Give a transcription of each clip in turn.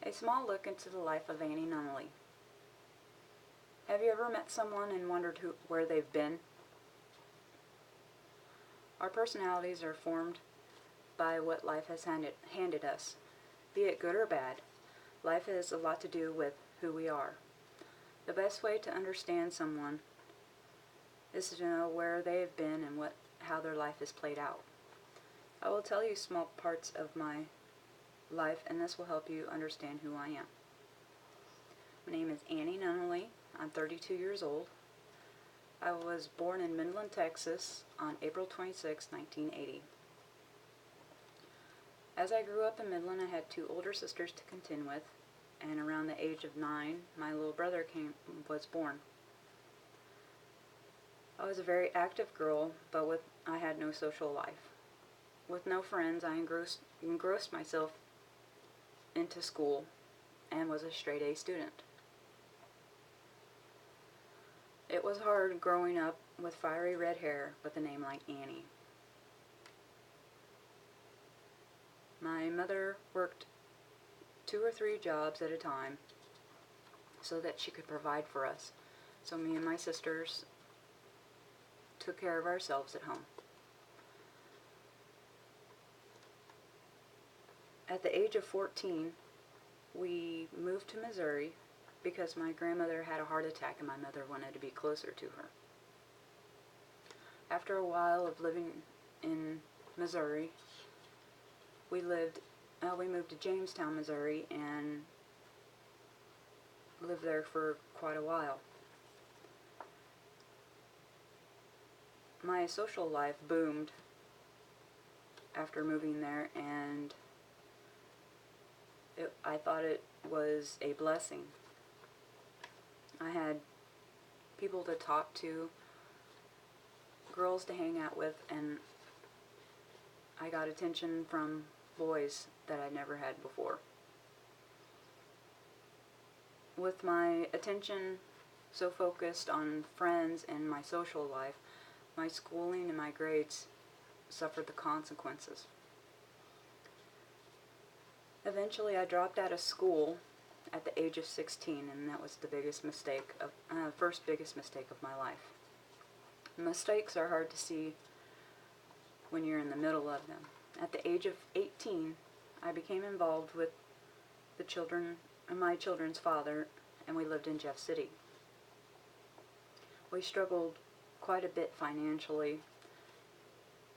A small look into the life of Annie Nunnally. Have you ever met someone and wondered where they've been? Our personalities are formed by what life has handed us, be it good or bad. Life has a lot to do with who we are. The best way to understand someone is to know where they have been and how their life is played out. I will tell you small parts of my life, and this will help you understand who I am. My name is Annie Nunnally. I'm 32 years old. I was born in Midland, Texas on April 26, 1980. As I grew up in Midland, I had two older sisters to contend with, and around the age of 9, my little brother was born. I was a very active girl, but I had no social life. With no friends, I engrossed myself into school and was a straight A student. It was hard growing up with fiery red hair with a name like Annie. My mother worked 2 or 3 jobs at a time so that she could provide for us. So me and my sisters took care of ourselves at home. At the age of 14, we moved to Missouri because my grandmother had a heart attack and my mother wanted to be closer to her. After a while of living in Missouri, we moved to Jamestown, Missouri, and lived there for quite a while. My social life boomed after moving there, and I thought it was a blessing. I had people to talk to, girls to hang out with, and I got attention from boys that I never had before. With my attention so focused on friends and my social life, my schooling and my grades suffered the consequences. Eventually, I dropped out of school at the age of 16, and that was the first biggest mistake of my life. Mistakes are hard to see when you're in the middle of them. At the age of 18, I became involved with my children's father, and we lived in Jeff City. We struggled quite a bit financially,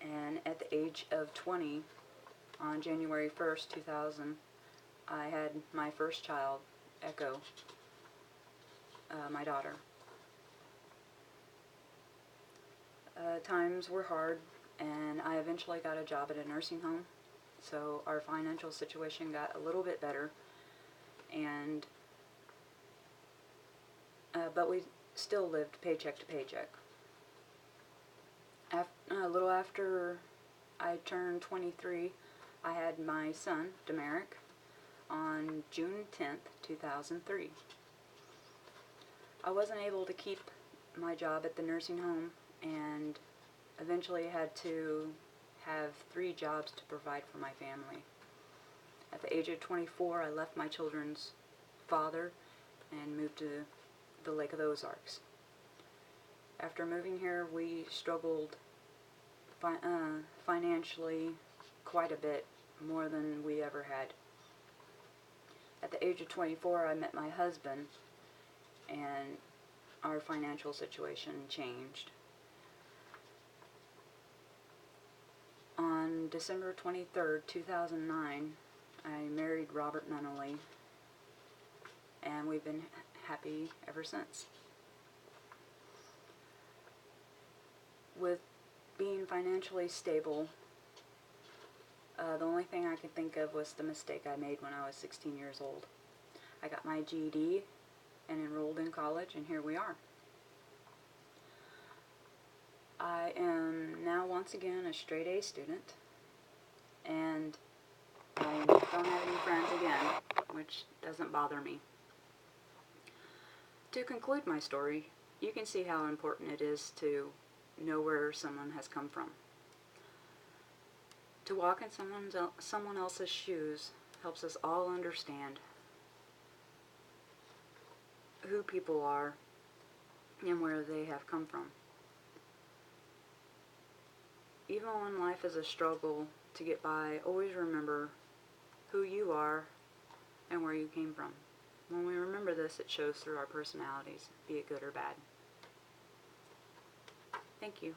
and at the age of 20, on January 1st, 2000, I had my first child, Echo, my daughter. Times were hard, and I eventually got a job at a nursing home, so our financial situation got a little bit better, and but we still lived paycheck to paycheck. A little after I turned 23, I had my son, Demeric, on June 10th, 2003. I wasn't able to keep my job at the nursing home, and eventually had to have 3 jobs to provide for my family. At the age of 24, I left my children's father and moved to the Lake of the Ozarks. After moving here, we struggled financially quite a bit, more than we ever had. At the age of 24, I met my husband, and our financial situation changed. On December 23rd, 2009, I married Robert Nunnally, and we've been happy ever since. With being financially stable, the only thing I could think of was the mistake I made when I was 16 years old. I got my GED and enrolled in college, and here we are. I am now once again a straight A student, and I don't have any friends again, which doesn't bother me. To conclude my story, you can see how important it is to know where someone has come from. To walk in someone else's shoes helps us all understand who people are and where they have come from. Even when life is a struggle to get by, always remember who you are and where you came from. When we remember this, it shows through our personalities, be it good or bad. Thank you.